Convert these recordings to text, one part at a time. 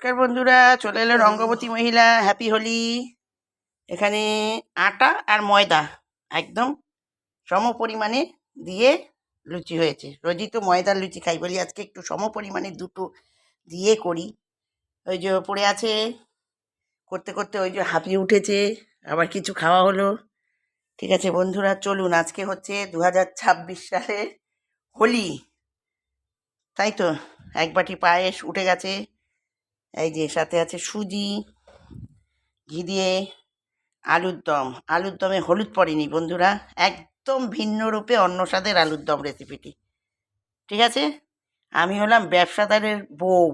নমস্কার বন্ধুরা, চলে এলো রঙ্গবতী মহিলা হ্যাপি হোলি। এখানে আটা আর ময়দা একদম সম পরিমাণে দিয়ে লুচি হয়েছে। রোজই তো ময়দার লুচি খাই, বলি আজকে একটু সম পরিমাণে দুটো দিয়ে করি। ওই যে পড়ে আছে, করতে করতে ওই যে হাঁপিয়ে উঠেছে, আবার কিছু খাওয়া হলো। ঠিক আছে বন্ধুরা, চলুন। আজকে হচ্ছে 2026 সালের হোলি, তাই তো। এক বাটি পায়েস উঠে গেছে, এই যে সাথে আছে সুজি, ঘি দিয়ে আলুর দম। আলুর দমে হলুদ পড়েনি বন্ধুরা, একদম ভিন্ন রূপে অন্য স্বাদের আলুর দম রেসিপিটি। ঠিক আছে, আমি হলাম ব্যবসাদারের বউ।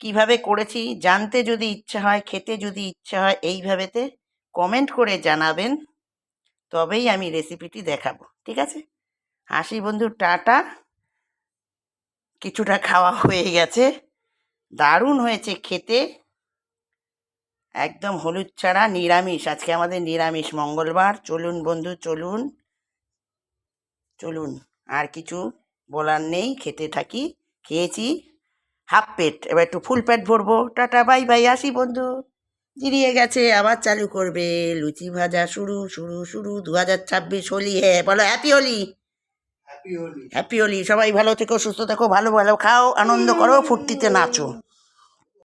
কিভাবে করেছি জানতে যদি ইচ্ছা হয়, খেতে যদি ইচ্ছা হয়, এইভাবেতে কমেন্ট করে জানাবেন, তবেই আমি রেসিপিটি দেখাবো। ঠিক আছে, আসি বন্ধু, টাটা। কিছুটা খাওয়া হয়ে গেছে, দারুণ হয়েছে খেতে, একদম হলুদ ছাড়া, নিরামিষ। আজকে আমাদের নিরামিষ, মঙ্গলবার। চলুন বন্ধু, চলুন চলুন, আর কিছু বলার নেই, খেতে থাকি। খেয়েছি হাফ পেট, এবার একটু ফুল পেট ভরবো। টাটা, বাই বাই, আসি বন্ধু। জিরিয়ে গেছে, আবার চালু করবে। লুচি ভাজা শুরু শুরু শুরু। 2026 হোলি। হ্যাঁ বলো, হ্যাপি হোলি। হ্যাপি হোলি। সবাই ভালো থেকো, সুস্থ থেকো, ভালো ভালো খাও, আনন্দ করো, ফুর্তিতে নাচো।